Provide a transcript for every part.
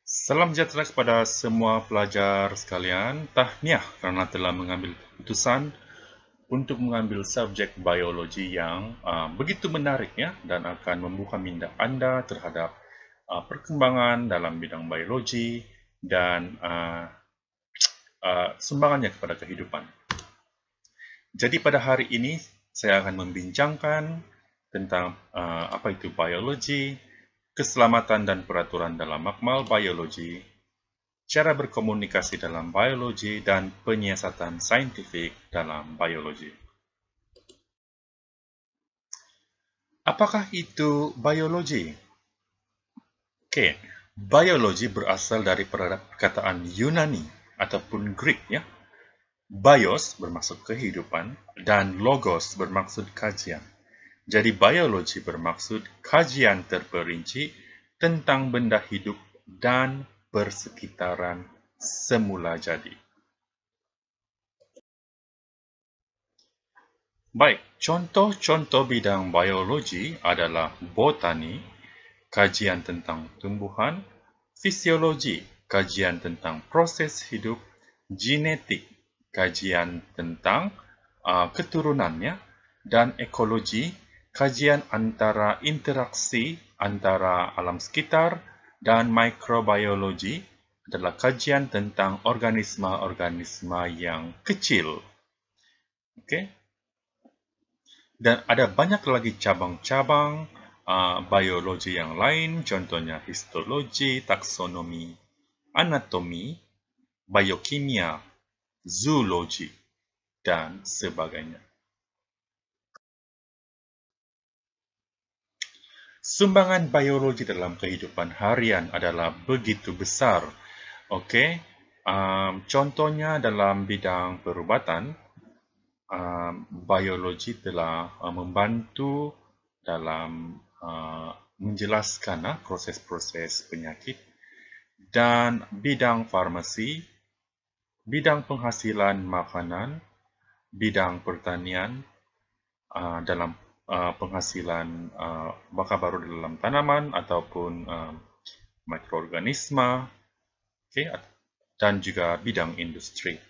Salam sejahtera kepada semua pelajar sekalian. Tahniah kerana telah mengambil keputusan untuk mengambil subjek biologi yang begitu menarik ya, dan akan membuka minda anda terhadap perkembangan dalam bidang biologi dan sumbangannya kepada kehidupan. Jadi pada hari ini saya akan membincangkan tentang apa itu biologi, keselamatan dan peraturan dalam makmal biologi, cara berkomunikasi dalam biologi, dan penyiasatan saintifik dalam biologi. Apakah itu biologi? Okey, biologi berasal dari perkataan Yunani ataupun Greek ya. Bios bermaksud kehidupan dan logos bermaksud kajian. Jadi biologi bermaksud kajian terperinci tentang benda hidup dan persekitaran semula jadi. Baik, contoh-contoh bidang biologi adalah botani, kajian tentang tumbuhan, fisiologi, kajian tentang proses hidup, genetik, kajian tentang keturunannya, dan ekologi, kajian antara interaksi antara alam sekitar, dan mikrobiologi adalah kajian tentang organisma-organisma yang kecil. Okey? Dan ada banyak lagi cabang-cabang biologi yang lain, contohnya histologi, taksonomi, anatomi, biokimia, zoologi, dan sebagainya. Sumbangan biologi dalam kehidupan harian adalah begitu besar. Okey, contohnya dalam bidang perubatan, biologi telah membantu dalam menjelaskan proses-proses penyakit, dan bidang farmasi, bidang penghasilan makanan, bidang pertanian dalam penghasilan bahan baru dalam tanaman ataupun mikroorganisma, okay, dan juga bidang industri.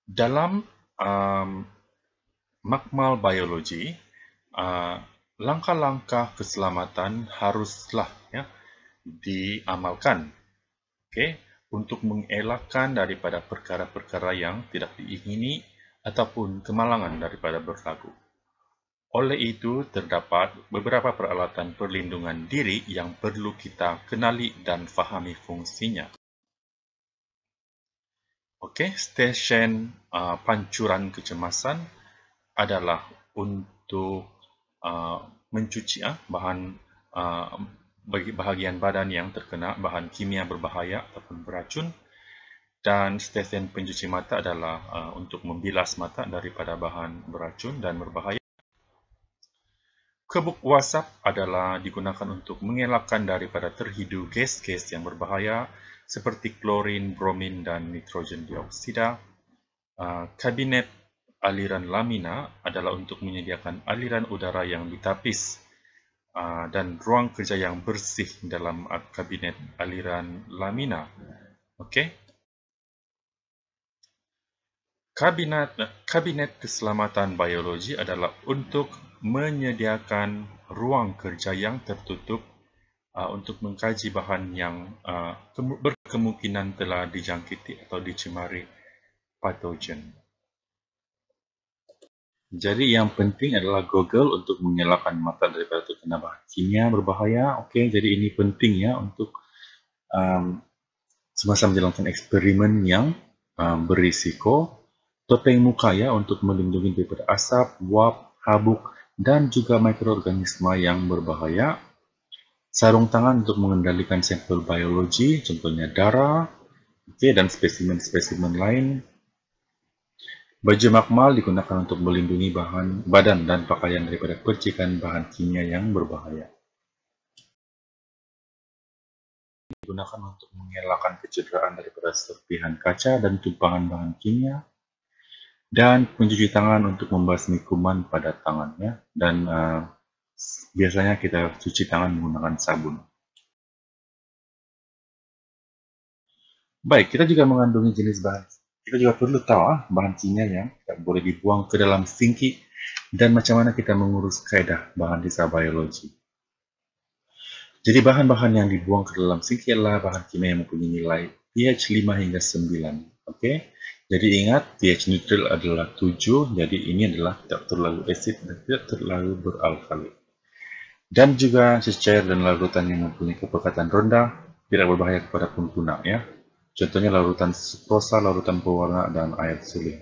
Dalam makmal biologi, langkah-langkah keselamatan haruslah ya, diamalkan, okay, untuk mengelakkan daripada perkara-perkara yang tidak diingini ataupun kemalangan daripada berlaku. Oleh itu, terdapat beberapa peralatan perlindungan diri yang perlu kita kenali dan fahami fungsinya. Okey, stesen pancuran kecemasan adalah untuk mencuci bahagian badan yang terkena bahan kimia berbahaya ataupun beracun, dan stesen pencuci mata adalah untuk membilas mata daripada bahan beracun dan berbahaya. Kebuk wasap adalah digunakan untuk mengelakkan daripada terhidu gas-gas yang berbahaya seperti klorin, bromin, dan nitrogen dioksida. Kabinet aliran lamina adalah untuk menyediakan aliran udara yang ditapis dan ruang kerja yang bersih dalam kabinet aliran lamina. Okey. Kabinet keselamatan biologi adalah untuk menyediakan ruang kerja yang tertutup untuk mengkaji bahan yang berkemungkinan telah dijangkiti atau dicemari patogen. Jadi yang penting adalah Google untuk mengelakkan mata daripada terkena bahan kimia berbahaya. Okey, jadi ini penting ya untuk semasa menjalankan eksperimen yang berisiko. Topeng muka ya untuk melindungi daripada asap, wap, habuk, dan juga mikroorganisma yang berbahaya. Sarung tangan untuk mengendalikan sampel biologi, contohnya darah, okay, dan spesimen-spesimen lain. Baju makmal digunakan untuk melindungi badan dan pakaian daripada percikan bahan kimia yang berbahaya. Digunakan untuk mengelakkan kecederaan daripada serpihan kaca dan tumpangan bahan kimia. Dan mencuci tangan untuk membasmi kuman pada tangannya, dan biasanya kita cuci tangan menggunakan sabun. Baik, kita juga mengandungi jenis bahan. Kita juga perlu tahu bahan kimia yang tidak boleh dibuang ke dalam sinki dan macam mana kita mengurus kaidah bahan sisa biologi. Jadi bahan-bahan yang dibuang ke dalam sinki adalah bahan kimia yang mempunyai nilai pH 5 hingga 9. Oke. Jadi ingat pH neutral adalah 7, jadi ini adalah tidak terlalu asid dan tidak terlalu beralkali. Dan juga cecair dan larutan yang mempunyai kepekatan rendah tidak berbahaya kepada pengguna ya. Contohnya larutan sukrosa, larutan pewarna, dan air suling.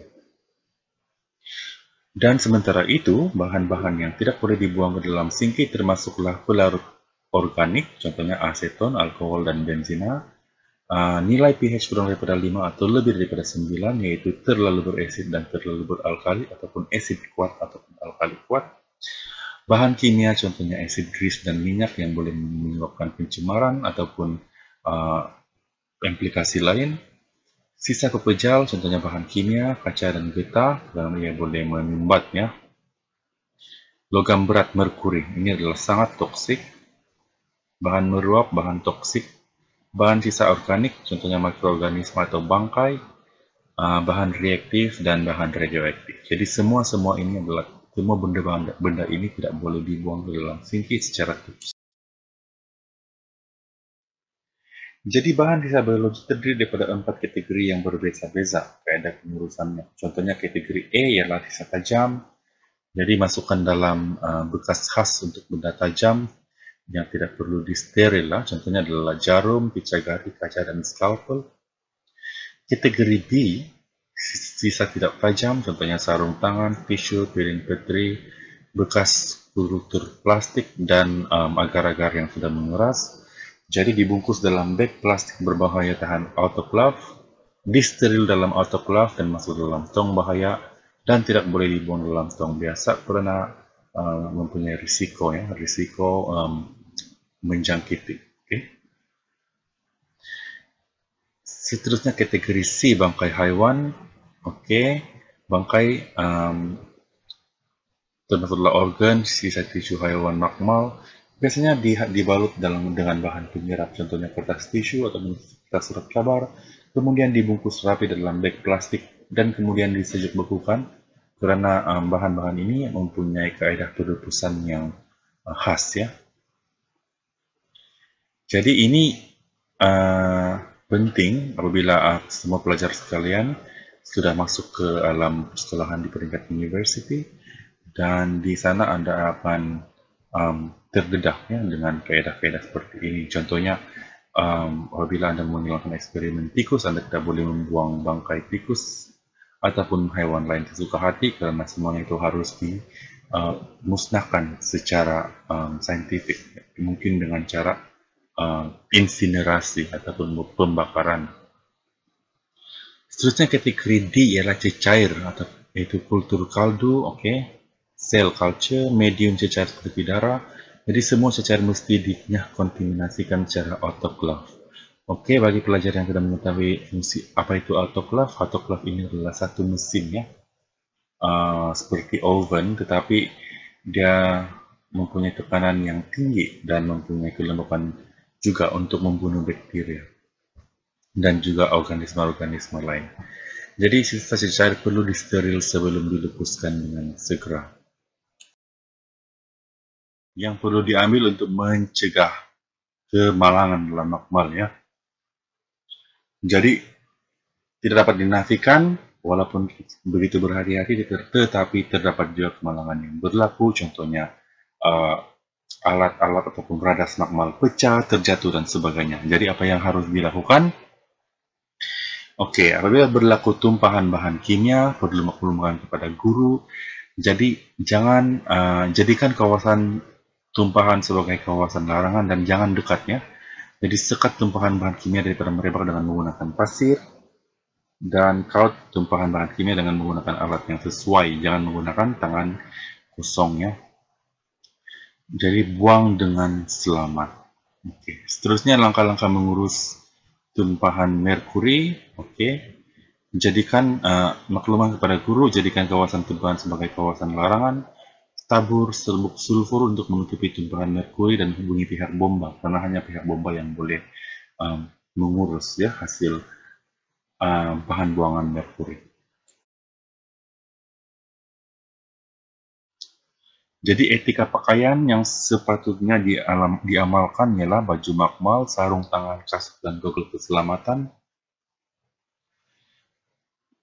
Dan sementara itu, bahan-bahan yang tidak boleh dibuang ke dalam sinki termasuklah pelarut organik, contohnya aseton, alkohol, dan benzina. Nilai pH kurang daripada 5 atau lebih daripada 9, yaitu terlalu berasid dan terlalu beralkali, ataupun asid kuat ataupun alkali kuat. Bahan kimia, contohnya asid grease dan minyak yang boleh menyebabkan pencemaran ataupun implikasi lain. Sisa pepejal, contohnya bahan kimia, kaca dan getah, karena ia boleh menyumbat ya. Logam berat merkuri, ini adalah sangat toksik. Bahan meruap, bahan toksik. Bahan sisa organik, contohnya mikroorganisme atau bangkai, bahan reaktif dan bahan radioaktif. Jadi semua ini adalah semua benda ini tidak boleh dibuang ke dalam sinki secara terus. Jadi bahan sisa biologi terdiri daripada 4 kategori yang berbeza-beza kaidah pengurusannya. Contohnya kategori E ialah sisa tajam. Jadi masukkan dalam bekas khas untuk benda tajam yang tidak perlu disteril lah. Contohnya adalah jarum, picagari, kaca, dan scalpel. Kategori B, sisa tidak tajam, contohnya sarung tangan, tisu, piring petri, bekas kultur plastik, dan agar-agar yang sudah mengeras. Jadi dibungkus dalam bag plastik berbahaya tahan autoclave, disteril dalam autoclave dan masuk dalam tong bahaya, dan tidak boleh dibuang dalam tong biasa karena mempunyai risiko menjangkiti. Okay. Seterusnya kategori C, bangkai haiwan. Okay. Bangkai termasuklah organ, sisa tisu haiwan normal. Biasanya dibalut dengan bahan penyerap, contohnya kertas tisu atau kertas surat kabar. Kemudian dibungkus rapi dalam bag plastik dan kemudian disejuk bekukan karena bahan-bahan ini mempunyai kaedah perebusan yang khas ya. Jadi ini penting apabila semua pelajar sekalian sudah masuk ke alam persekolahan di peringkat university dan di sana Anda akan terdedah ya, dengan kaedah-kaedah seperti ini. Contohnya apabila Anda menjalankan eksperimen tikus, Anda tidak boleh membuang bangkai tikus ataupun hewan lain sesuka hati karena semuanya itu harus dimusnahkan secara saintifik, mungkin dengan cara insinerasi ataupun pembakaran. Seterusnya kategori D ialah cecair atau yaitu kultur kaldu, cell culture, medium cecair seperti darah. Jadi semua cecair mesti dikontaminasikan secara autoclave. Bagi pelajar yang sudah mengetahui fungsi apa itu autoclave, autoclave ini adalah satu mesin ya, seperti oven, tetapi dia mempunyai tekanan yang tinggi dan mempunyai kelembapan juga untuk membunuh bakteria dan juga organisme-organisme lain. Jadi sisa cecair perlu disteril sebelum dilepaskan dengan segera. Yang perlu diambil untuk mencegah kemalangan dalam makmal ya. Jadi tidak dapat dinafikan walaupun begitu berhari-hari, tetapi terdapat juga kemalangan yang berlaku. Contohnya alat-alat ataupun beradas makmal pecah, terjatuh, dan sebagainya. Jadi apa yang harus dilakukan? Apabila berlaku tumpahan bahan kimia, perlu maklumkan kepada guru. Jadi jangan jadikan kawasan tumpahan sebagai kawasan larangan dan jangan dekatnya. Jadi sekat tumpahan bahan kimia daripada merebak dengan menggunakan pasir dan kaut tumpahan bahan kimia dengan menggunakan alat yang sesuai. Jangan menggunakan tangan kosong ya. Jadi buang dengan selamat. Seterusnya langkah-langkah mengurus tumpahan merkuri. Jadikan makluman kepada guru, jadikan kawasan tumpahan sebagai kawasan larangan. tabur serbuk sulfur untuk menutupi tumpahan merkuri dan hubungi pihak bomba, karena hanya pihak bomba yang boleh mengurus ya hasil bahan buangan merkuri. Jadi etika pakaian yang sepatutnya diamalkan ialah baju makmal, sarung tangan, kask, dan goggle keselamatan.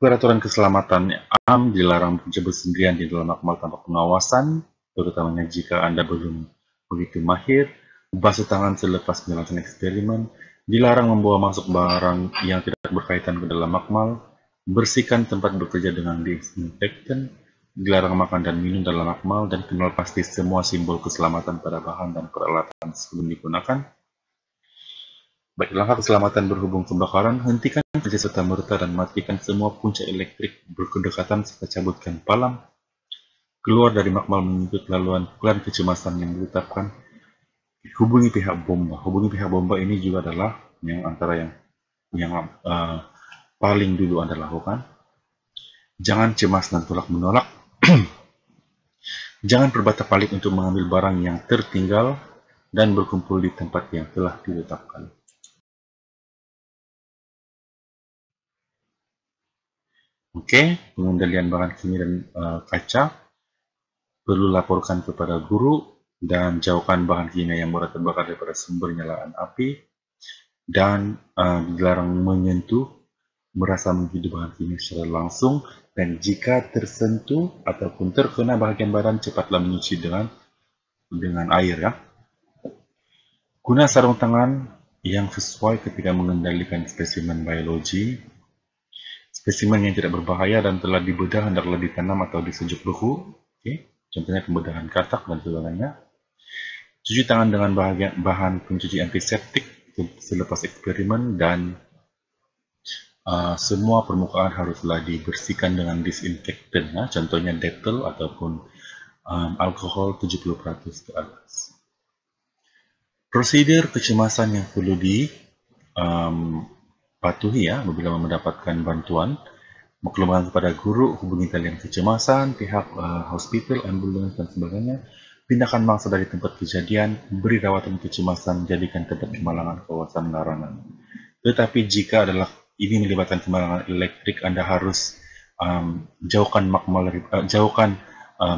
Peraturan keselamatan am dilarang bekerja bersendirian di dalam makmal tanpa pengawasan, terutamanya jika Anda belum begitu mahir. Basuh tangan selepas menjalankan eksperimen. Dilarang membawa masuk barang yang tidak berkaitan ke dalam makmal. Bersihkan tempat bekerja dengan disinfektan. Dilarang makan dan minum dalam makmal, dan kenal pasti semua simbol keselamatan pada bahan dan peralatan sebelum digunakan. Baik, langkah keselamatan berhubung kebakaran, hentikan kerja serta-merta dan matikan semua punca elektrik berdekatan serta cabutkan palang. Keluar dari makmal mengikut laluan pelan kecemasan yang ditetapkan. Hubungi pihak bomba. Hubungi pihak bomba ini juga adalah yang antara yang paling dulu Anda lakukan. Jangan cemas dan tolak-menolak. Jangan berbata pelik untuk mengambil barang yang tertinggal dan berkumpul di tempat yang telah ditetapkan. Oke, pengendalian bahan kimia dan kaca perlu laporkan kepada guru dan jauhkan bahan kimia yang mudah terbakar daripada sumber nyalaan api, dan dilarang menyentuh, merasa menghidup bahan kimia secara langsung, dan jika tersentuh ataupun terkena bahagian badan, cepatlah menyuci dengan air ya. Guna sarung tangan yang sesuai ketika mengendalikan spesimen biologi. Spesimen yang tidak berbahaya dan telah dibedah hendaklah ditanam atau disejuk suhu. Contohnya pembedahan katak dan sebagainya. Cuci tangan dengan bahan pencuci antiseptik selepas eksperimen, dan semua permukaan haruslah dibersihkan dengan disinfektan, ya, contohnya Dettol ataupun alkohol 70% ke atas. Prosedur kecemasan yang perlu dipatuhi ya apabila mendapatkan bantuan. Makluman kepada guru, hubungi talian kecemasan, pihak hospital, ambulans, dan sebagainya. Pindahkan mangsa dari tempat kejadian, beri rawatan kecemasan, jadikan tempat kemalangan kawasan larangan. Tetapi jika ini melibatkan kemalangan elektrik, Anda harus jauhkan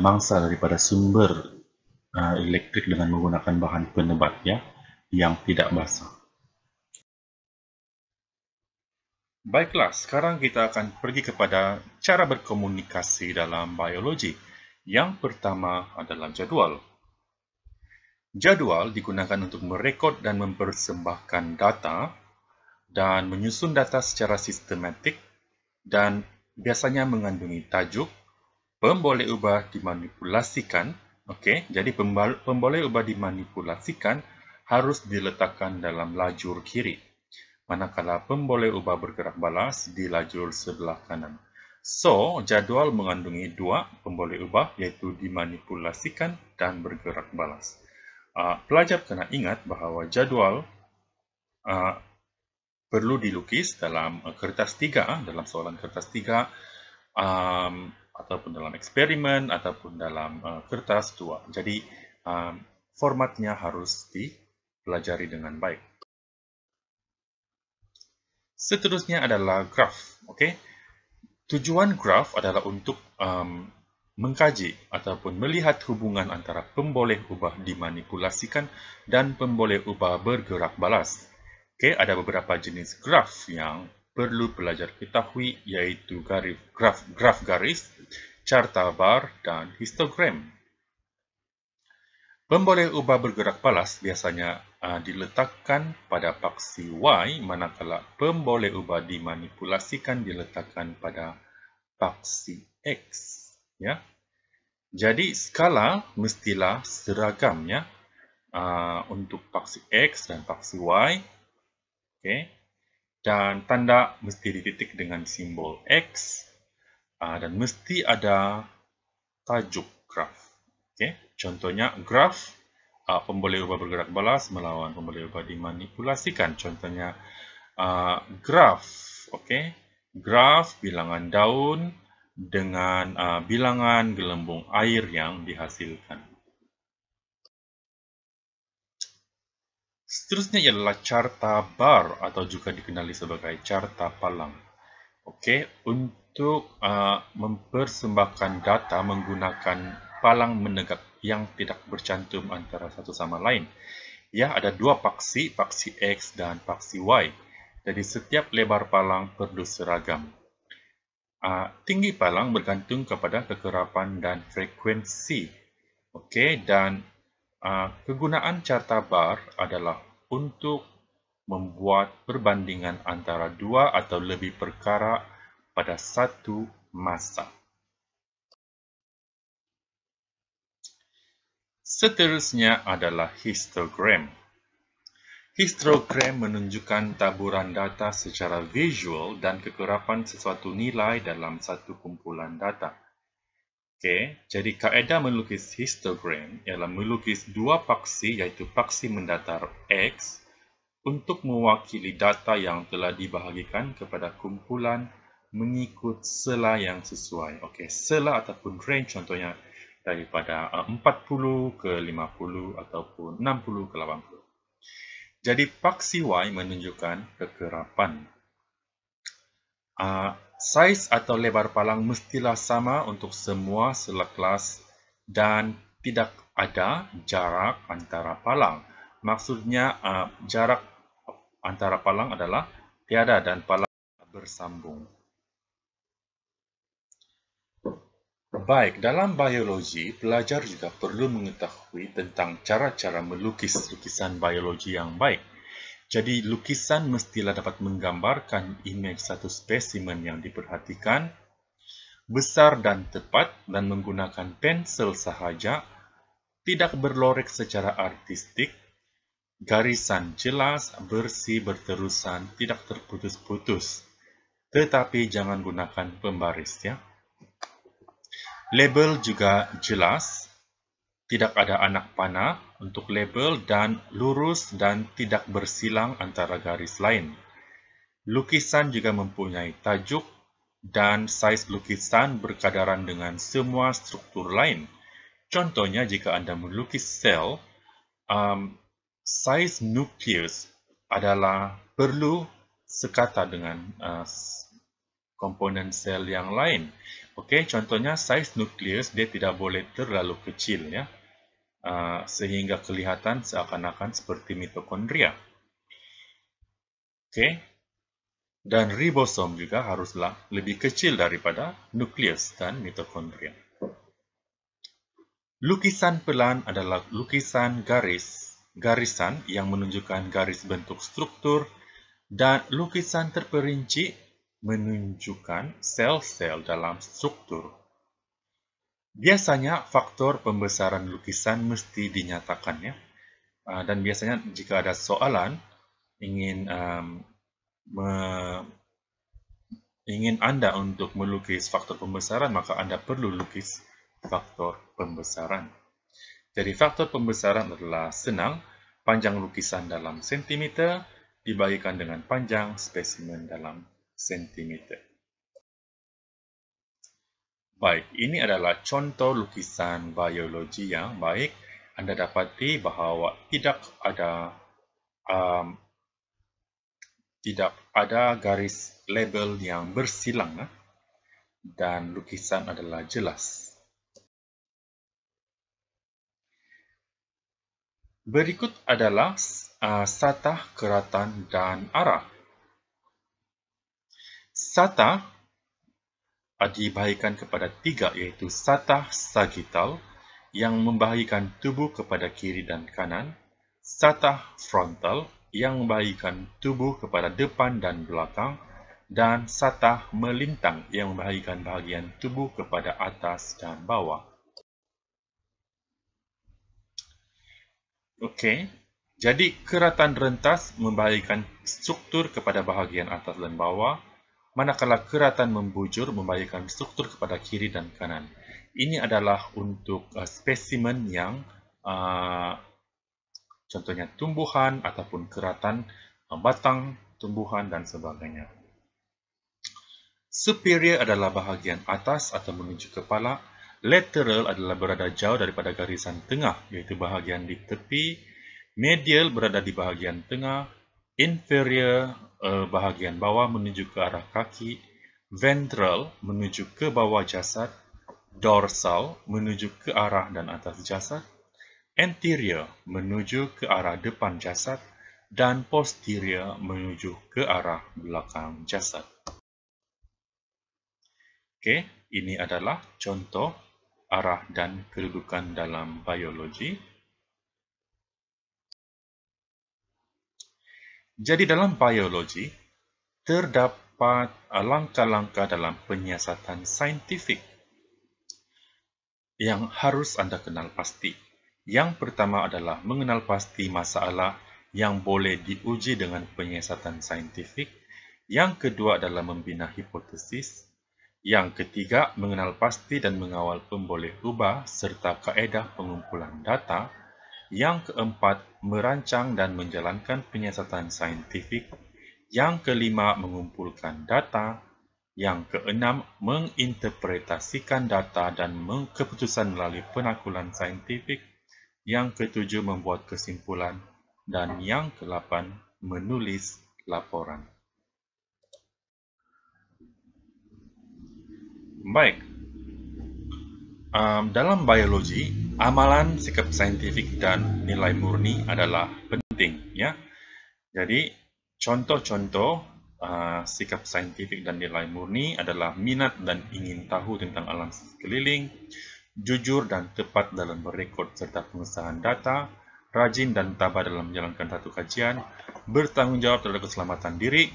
mangsa daripada sumber elektrik dengan menggunakan bahan penebat ya, yang tidak basah. Baiklah, sekarang kita akan pergi kepada cara berkomunikasi dalam biologi. Yang pertama adalah jadwal. Jadwal digunakan untuk merekod dan mempersembahkan data dan menyusun data secara sistematik, dan biasanya mengandungi tajuk, pemboleh ubah dimanipulasikan. Okey, jadi pemboleh ubah dimanipulasikan harus diletakkan dalam lajur kiri, manakala pemboleh ubah bergerak balas di lajur sebelah kanan. So, jadual mengandungi dua pemboleh ubah, iaitu dimanipulasikan dan bergerak balas. Pelajar kena ingat bahawa jadual perlu dilukis dalam kertas 3, dalam soalan kertas 3, ataupun dalam eksperimen, ataupun dalam kertas 2. Jadi, formatnya harus dipelajari dengan baik. Seterusnya adalah graf. Okay? Tujuan graf adalah untuk mengkaji ataupun melihat hubungan antara pemboleh ubah dimanipulasikan dan pemboleh ubah bergerak balas. Okay? Ada beberapa jenis graf yang perlu pelajar ketahui, iaitu graf garis, carta bar, dan histogram. Pemboleh ubah bergerak balas biasanya diletakkan pada paksi Y, manakala pemboleh ubah dimanipulasikan diletakkan pada paksi X. Ya. Jadi skala mestilah seragam ya, untuk paksi X dan paksi Y. Okay. Dan tanda mesti dititik dengan simbol X, dan mesti ada tajuk graf. Okay. Contohnya graf pemboleh ubah bergerak balas melawan pemboleh ubah dimanipulasikan. Contohnya graf, okay, graf bilangan daun dengan bilangan gelembung air yang dihasilkan. Seterusnya ialah carta bar atau juga dikenali sebagai carta palang. Okey, untuk mempersembahkan data menggunakan palang menegak yang tidak bercantum antara satu sama lain. Ya, ada dua paksi, paksi X dan paksi Y. Jadi setiap lebar palang perlu seragam. Tinggi palang bergantung kepada kekerapan dan frekuensi. Okey, dan kegunaan carta bar adalah untuk membuat perbandingan antara dua atau lebih perkara pada satu masa. Seterusnya adalah histogram. Histogram menunjukkan taburan data secara visual dan kekerapan sesuatu nilai dalam satu kumpulan data. Okey, jadi kaedah melukis histogram ialah melukis dua paksi iaitu paksi mendatar X untuk mewakili data yang telah dibahagikan kepada kumpulan mengikut sela yang sesuai. Okey, sela ataupun range contohnya daripada 40 ke 50 ataupun 60 ke 80. Jadi paksi Y menunjukkan kekerapan. Saiz atau lebar palang mestilah sama untuk semua sela kelas dan tidak ada jarak antara palang. Maksudnya jarak antara palang adalah tiada dan palang bersambung. Baik, dalam biologi, pelajar juga perlu mengetahui tentang cara-cara melukis lukisan biologi yang baik. Jadi, lukisan mestilah dapat menggambarkan imej satu spesimen yang diperhatikan, besar dan tepat dan menggunakan pensel sahaja, tidak berlorek secara artistik, garisan jelas, bersih, berterusan, tidak terputus-putus. Tetapi jangan gunakan pembaris, ya. Label juga jelas, tidak ada anak panah untuk label dan lurus dan tidak bersilang antara garis lain. Lukisan juga mempunyai tajuk dan saiz lukisan berkadaran dengan semua struktur lain. Contohnya, jika anda melukis sel, saiz nukleus adalah perlu sekata dengan komponen sel yang lain. Okey, contohnya saiz nukleus dia tidak boleh terlalu kecil, ya, sehingga kelihatan seakan-akan seperti mitokondria. Okey, dan ribosom juga haruslah lebih kecil daripada nukleus dan mitokondria. Lukisan pelan adalah lukisan garisan yang menunjukkan garis bentuk struktur, dan lukisan terperinci menunjukkan sel-sel dalam struktur. Biasanya faktor pembesaran lukisan mesti dinyatakan, ya. Dan biasanya jika ada soalan ingin anda untuk melukis faktor pembesaran, maka anda perlu lukis faktor pembesaran. Jadi faktor pembesaran adalah senang, panjang lukisan dalam sentimeter dibagikan dengan panjang spesimen dalam sentimeter. Baik, ini adalah contoh lukisan biologi yang baik. Anda dapati bahawa tidak ada garis label yang bersilang, dan lukisan adalah jelas. Berikut adalah satah, keratan dan arah. Satah dibahagikan kepada tiga, iaitu satah sagital yang membahagikan tubuh kepada kiri dan kanan, satah frontal yang membahagikan tubuh kepada depan dan belakang, dan satah melintang yang membahagikan bahagian tubuh kepada atas dan bawah. Okey, jadi keratan rentas membahagikan struktur kepada bahagian atas dan bawah, manakala keratan membujur membahagikan struktur kepada kiri dan kanan. Ini adalah untuk spesimen yang contohnya tumbuhan ataupun keratan batang tumbuhan dan sebagainya. Superior adalah bahagian atas atau menuju kepala. Lateral adalah berada jauh daripada garisan tengah, iaitu bahagian di tepi. Medial berada di bahagian tengah. Inferior bahagian bawah menuju ke arah kaki. Ventral menuju ke bawah jasad. Dorsal menuju ke arah dan atas jasad. Anterior menuju ke arah depan jasad. Dan posterior menuju ke arah belakang jasad. Okey, ini adalah contoh arah dan kedudukan dalam biologi. Jadi dalam biologi, terdapat langkah-langkah dalam penyiasatan saintifik yang harus anda kenal pasti. Yang pertama adalah mengenal pasti masalah yang boleh diuji dengan penyiasatan saintifik. Yang kedua adalah membina hipotesis. Yang ketiga, mengenal pasti dan mengawal pemboleh ubah serta kaedah pengumpulan data. Yang keempat, merancang dan menjalankan penyiasatan saintifik. Yang kelima, mengumpulkan data. Yang keenam, menginterpretasikan data dan keputusan melalui penakulan saintifik. Yang ketujuh, membuat kesimpulan. Dan yang ke-8, menulis laporan. Baik, dalam biologi, amalan sikap saintifik dan nilai murni adalah penting. Ya, jadi contoh-contoh sikap saintifik dan nilai murni adalah minat dan ingin tahu tentang alam sekeliling, jujur dan tepat dalam berekod serta pengesahan data, rajin dan tabah dalam menjalankan satu kajian, bertanggungjawab terhadap keselamatan diri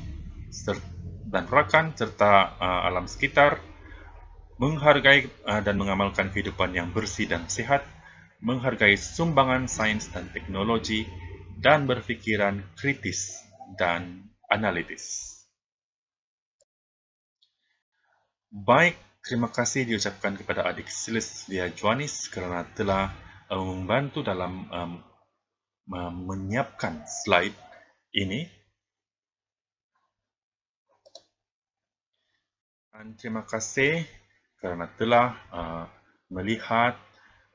dan rakan serta alam sekitar, menghargai dan mengamalkan kehidupan yang bersih dan sehat, menghargai sumbangan sains dan teknologi, dan berfikiran kritis dan analitis. Baik, terima kasih diucapkan kepada adik Celestia Joanis kerana telah membantu dalam menyiapkan slide ini. Dan terima kasih kerana telah melihat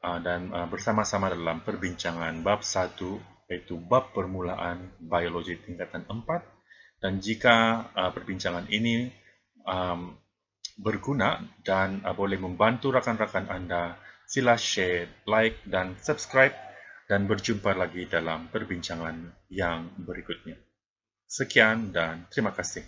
dan bersama-sama dalam perbincangan bab 1, iaitu bab permulaan biologi tingkatan 4. Dan jika perbincangan ini berguna dan boleh membantu rakan-rakan anda, sila share, like dan subscribe, dan berjumpa lagi dalam perbincangan yang berikutnya. Sekian dan terima kasih.